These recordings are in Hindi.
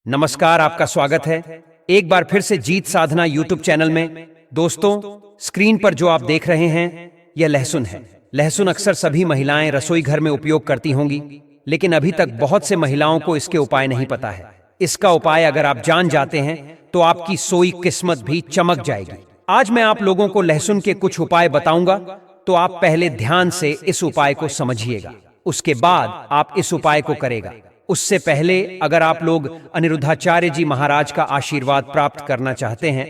नमस्कार, आपका स्वागत है एक बार फिर से जीत साधना यूट्यूब चैनल में। दोस्तों, स्क्रीन पर जो आप देख रहे हैं यह लहसुन है। लहसुन अक्सर सभी महिलाएं रसोई घर में उपयोग करती होंगी, लेकिन अभी तक बहुत से महिलाओं को इसके उपाय नहीं पता है। इसका उपाय अगर आप जान जाते हैं तो आपकी सोई किस्मत भी चमक जाएगी। आज मैं आप लोगों को लहसुन के कुछ उपाय बताऊंगा, तो आप पहले ध्यान से इस उपाय को समझिएगा, उसके बाद आप इस उपाय को करेगा। उससे पहले अगर आप लोग अनिरुद्धाचार्य जी महाराज का आशीर्वाद प्राप्त करना चाहते हैं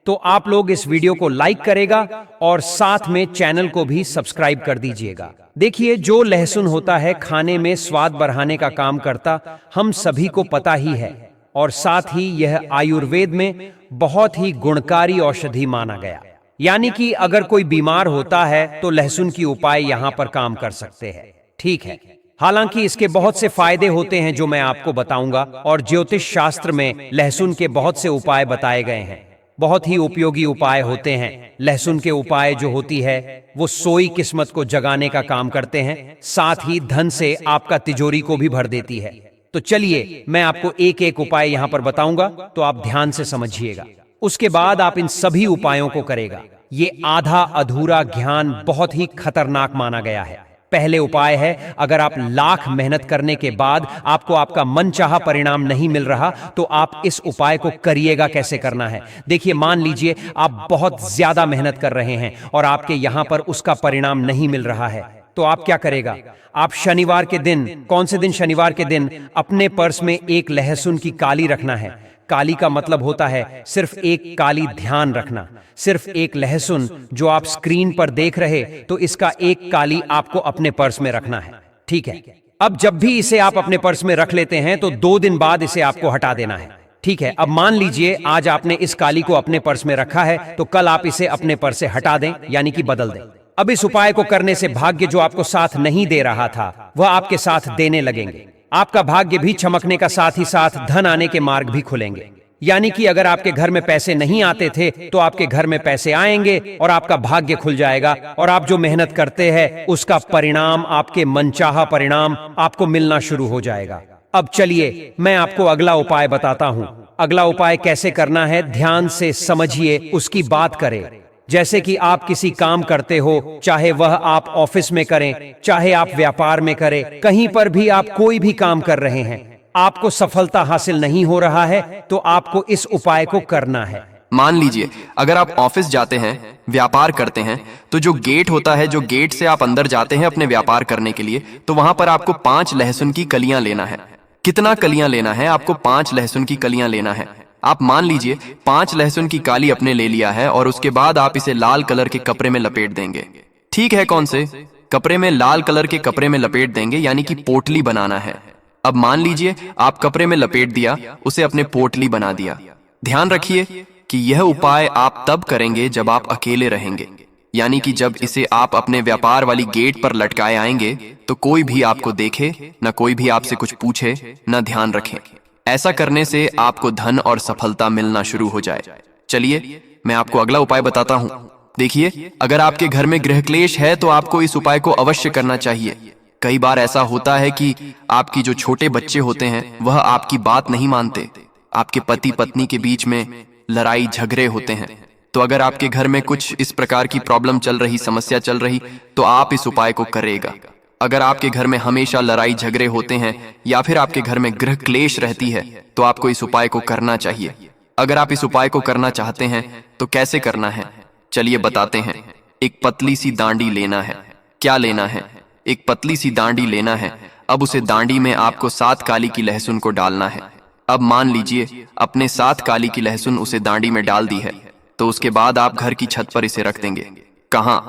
तो आप लोग इस वीडियो को लाइक करेगा और साथ में चैनल को भी सब्सक्राइब कर दीजिएगा। देखिए, जो लहसुन होता है खाने में स्वाद बढ़ाने का काम करता, हम सभी को पता ही है, और साथ ही यह आयुर्वेद में बहुत ही गुणकारी औषधि माना गया। यानी कि अगर कोई बीमार होता है तो लहसुन की उपाय यहाँ पर काम कर सकते हैं। ठीक है, हालांकि इसके बहुत से फायदे होते हैं जो मैं आपको बताऊंगा, और ज्योतिष शास्त्र में लहसुन के बहुत से उपाय बताए गए हैं। बहुत ही उपयोगी उपाय होते हैं। लहसुन के उपाय जो होती है वो सोई किस्मत को जगाने का काम करते हैं, साथ ही धन से आपका तिजोरी को भी भर देती है। तो चलिए मैं आपको एक एक उपाय यहाँ पर बताऊंगा, तो आप ध्यान से समझिएगा। उसके बाद आप इन सभी उपायों को करेगा। ये आधा अधूरा ज्ञान बहुत ही खतरनाक माना गया है। पहले उपाय है, अगर आप लाख मेहनत करने के बाद आपको आपका मनचाहा परिणाम नहीं मिल रहा तो आप इस उपाय को करिएगा। कैसे करना है, देखिए, मान लीजिए आप बहुत ज्यादा मेहनत कर रहे हैं और आपके यहां पर उसका परिणाम नहीं मिल रहा है, तो आप क्या करेगा? आप शनिवार के दिन, कौन से दिन? शनिवार के दिन अपने पर्स में एक लहसुन की काली रखना है। काली का मतलब होता है सिर्फ एक काली, ध्यान रखना, सिर्फ एक लहसुन जो आप स्क्रीन पर देख रहे, तो इसका एक काली आपको अपने पर्स में रखना है। ठीक है, अब जब भी इसे आप अपने पर्स में रख लेते हैं तो 2 दिन बाद इसे आपको हटा देना है। ठीक है, अब मान लीजिए आज आपने इस काली को अपने पर्स में रखा है, तो कल आप इसे अपने पर्स से हटा दें, यानी कि बदल दें। अब इस उपाय को करने से भाग्य जो आपको साथ नहीं दे रहा था वह आपके साथ देने लगेंगे। आपका भाग्य भी चमकने का साथ ही साथ धन आने के मार्ग भी खुलेंगे। यानी कि अगर आपके घर में पैसे नहीं आते थे तो आपके घर में पैसे आएंगे और आपका भाग्य खुल जाएगा, और आप जो मेहनत करते हैं उसका परिणाम, आपके मनचाहा परिणाम आपको मिलना शुरू हो जाएगा। अब चलिए मैं आपको अगला उपाय बताता हूँ। अगला उपाय कैसे करना है, ध्यान से समझिए, उसकी बात करें। जैसे कि आप किसी काम करते हो, चाहे वह आप ऑफिस में करें, चाहे आप व्यापार में करें, कहीं पर भी आप कोई भी काम कर रहे हैं, आपको सफलता हासिल नहीं हो रहा है, तो आपको इस उपाय को करना है। मान लीजिए अगर आप ऑफिस जाते हैं, व्यापार करते हैं, तो जो गेट होता है, जो गेट से आप अंदर जाते हैं अपने व्यापार करने के लिए, तो वहां पर आपको 5 लहसुन की कलियां लेना है। कितना कलियां लेना है? आपको 5 लहसुन की कलियां लेना है। आप मान लीजिए 5 लहसुन की काली अपने ले लिया है, और उसके बाद आप इसे लाल कलर के कपड़े में लपेट देंगे। ठीक है, कौन से कपड़े में? लाल कलर के कपड़े में लपेट देंगे, यानी कि पोटली बनाना है। अब मान लीजिए आप कपड़े में लपेट दिया, उसे अपने पोटली बना दिया। ध्यान रखिए कि यह उपाय आप तब करेंगे जब आप अकेले रहेंगे, यानी कि जब इसे आप अपने व्यापार वाली गेट पर लटकाए आएंगे तो कोई भी आपको देखे न, कोई भी आपसे कुछ पूछे न, ध्यान रखें। ऐसा करने से आपको धन और सफलता मिलना शुरू हो जाए। चलिए मैं आपको अगला उपाय बताता हूँ। देखिए, अगर आपके घर में गृह क्लेश है तो आपको इस उपाय को अवश्य करना चाहिए। कई बार ऐसा होता है कि आपकी जो छोटे बच्चे होते हैं वह आपकी बात नहीं मानते, आपके पति पत्नी के बीच में लड़ाई झगड़े होते हैं। तो अगर आपके घर में कुछ इस प्रकार की प्रॉब्लम चल रही, समस्या चल रही, तो आप इस उपाय को करेगा। अगर आपके घर में हमेशा लड़ाई झगड़े होते हैं या फिर आपके घर में गृह क्लेश रहती है, तो आपको इस उपाय को करना चाहिए। अगर आप इस उपाय को करना चाहते हैं तो कैसे करना है, चलिए बताते हैं। एक पतली सी डांडी लेना है। क्या लेना है? एक पतली सी डांडी लेना है। अब उसे डांडी में आपको 7 काली की लहसुन को डालना है। अब मान लीजिए अपने 7 काली की लहसुन उसे डांडी में डाल दी है, तो उसके बाद आप घर की छत पर इसे रख देंगे। कहां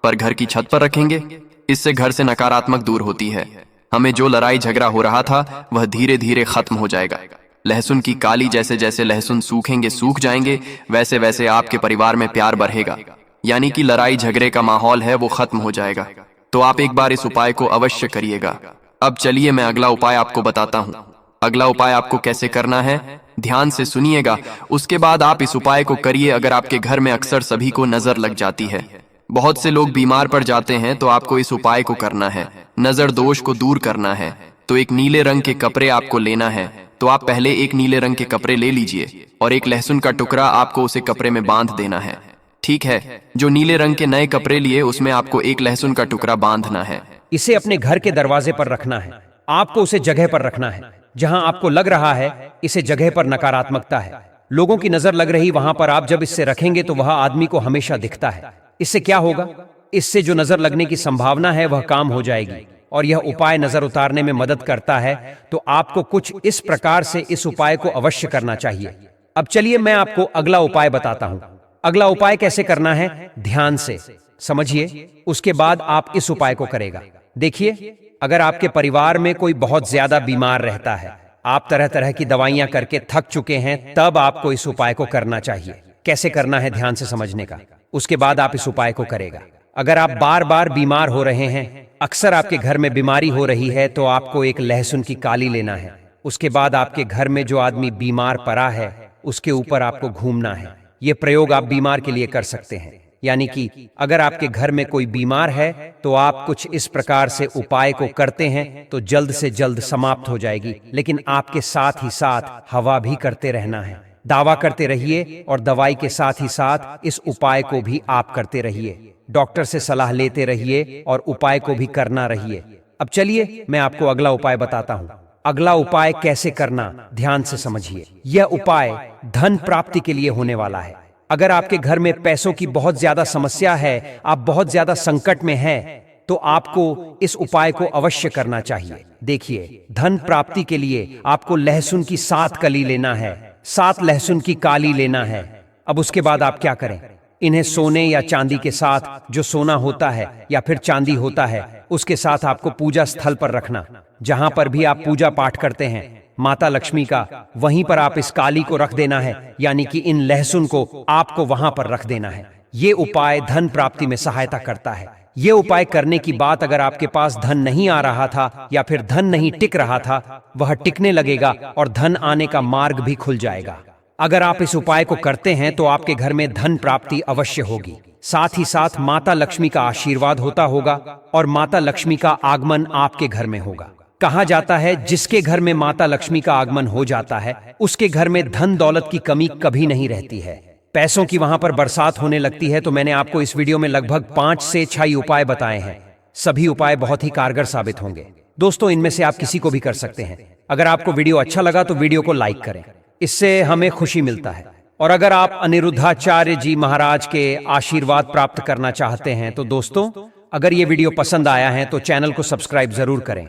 पर? घर की छत पर रखेंगे। इससे घर से नकारात्मक दूर होती है। हमें जो लड़ाई झगड़ा हो रहा था वह धीरे धीरे खत्म हो जाएगा। लहसुन की काली, जैसे जैसे लहसुन सूखेंगे, सूख जाएंगे, वैसे वैसे आपके परिवार में प्यार बढ़ेगा, यानी कि लड़ाई झगड़े का माहौल है वो खत्म हो जाएगा। तो आप एक बार इस उपाय को अवश्य करिएगा। अब चलिए मैं अगला उपाय आपको बताता हूँ। अगला उपाय आपको कैसे करना है, ध्यान से सुनिएगा। उसके बाद आप इस उपाय को करिए। अगर आपके घर में अक्सर सभी को नजर लग जाती है, बहुत से लोग बीमार पड़ जाते हैं, तो आपको इस उपाय को करना है। नजर दोष को दूर करना है, तो एक नीले रंग के कपड़े आपको लेना है, तो आप पहले एक नीले रंग के कपड़े ले लीजिए और एक लहसुन का टुकड़ा आपको उसे कपड़े में बांध देना है। ठीक है, जो नीले रंग के नए कपड़े लिए उसमें आपको एक लहसुन का टुकड़ा बांधना है। इसे अपने घर के दरवाजे पर रखना है। आपको उसे जगह पर रखना है जहां आपको लग रहा है इसे जगह पर नकारात्मकता है, लोगों की नजर लग रही वहां पर आप जब इससे रखेंगे तो वह आदमी को हमेशा दिखता है। इससे क्या होगा? इससे जो नजर लगने की संभावना है वह काम हो जाएगी और यह उपाय नजर उतारने में मदद करता है। तो आपको कुछ इस प्रकार से इस उपाय को अवश्य करना चाहिए। अब चलिए मैं आपको अगला उपाय बताता हूं। अगला उपाय कैसे करना है, ध्यान से समझिए, उसके बाद आप इस उपाय को करेगा। देखिए, अगर आपके परिवार में कोई बहुत ज्यादा बीमार रहता है, आप तरह तरह की दवाइयां करके थक चुके हैं, तब आपको इस उपाय को करना चाहिए। कैसे करना है ध्यान से समझने का, उसके बाद आप इस उपाय को करेगा। अगर आप बार बार बीमार हो रहे हैं, अक्सर आपके घर में बीमारी हो रही है, तो आपको एक लहसुन की काली लेना है। उसके बाद आपके घर में जो आदमी बीमार पड़ा है उसके ऊपर आपको घूमना है। ये प्रयोग आप बीमार के लिए कर सकते हैं, यानी कि अगर आपके घर में कोई बीमार है तो आप कुछ इस प्रकार से उपाय को करते हैं तो जल्द से जल्द समाप्त हो जाएगी। लेकिन आपके साथ ही साथ हवा भी करते रहना है, दावा करते रहिए और दवाई के साथ ही साथ इस उपाय को भी आप करते रहिए। डॉक्टर से सलाह लेते रहिए और उपाय को भी करना रहिए। अब चलिए मैं आपको अगला उपाय बताता हूँ। अगला उपाय कैसे करना, ध्यान से समझिए। यह उपाय धन प्राप्ति के लिए होने वाला है। अगर आपके घर में पैसों की बहुत ज्यादा समस्या है, आप बहुत ज्यादा संकट में हैं, तो आपको इस उपाय को अवश्य करना चाहिए। देखिए, धन प्राप्ति के लिए आपको लहसुन की 7 कली लेना है, 7 लहसुन की काली लेना है। अब उसके बाद आप क्या करें, इन्हें सोने या चांदी के साथ, जो सोना होता है या फिर चांदी होता है, उसके साथ आपको पूजा स्थल पर रखना। जहां पर भी आप पूजा पाठ करते हैं माता लक्ष्मी का, वहीं पर आप इस काली को रख देना है, यानी कि इन लहसुन को आपको वहां पर रख देना है। ये उपाय धन प्राप्ति में सहायता करता है। ये उपाय करने की बात अगर आपके पास धन नहीं आ रहा था या फिर धन नहीं टिक रहा था, वह टिकने लगेगा और धन आने का मार्ग भी खुल जाएगा। अगर आप इस उपाय को करते हैं तो आपके घर में धन प्राप्ति अवश्य होगी। साथ ही साथ माता लक्ष्मी का आशीर्वाद होता होगा और माता लक्ष्मी का आगमन आपके घर में होगा। कहा जाता है जिसके घर में माता लक्ष्मी का आगमन हो जाता है उसके घर में धन दौलत की कमी कभी नहीं रहती है, पैसों की वहां पर बरसात होने लगती है। तो मैंने आपको इस वीडियो में लगभग 5 से 6 उपाय बताए हैं। सभी उपाय बहुत ही कारगर साबित होंगे। दोस्तों, इनमें से आप किसी को भी कर सकते हैं। अगर आपको वीडियो अच्छा लगा तो वीडियो को लाइक करें, इससे हमें खुशी मिलता है। और अगर आप अनिरुद्धाचार्य जी महाराज के आशीर्वाद प्राप्त करना चाहते हैं तो दोस्तों, अगर ये वीडियो पसंद आया है तो चैनल को सब्सक्राइब जरूर करें।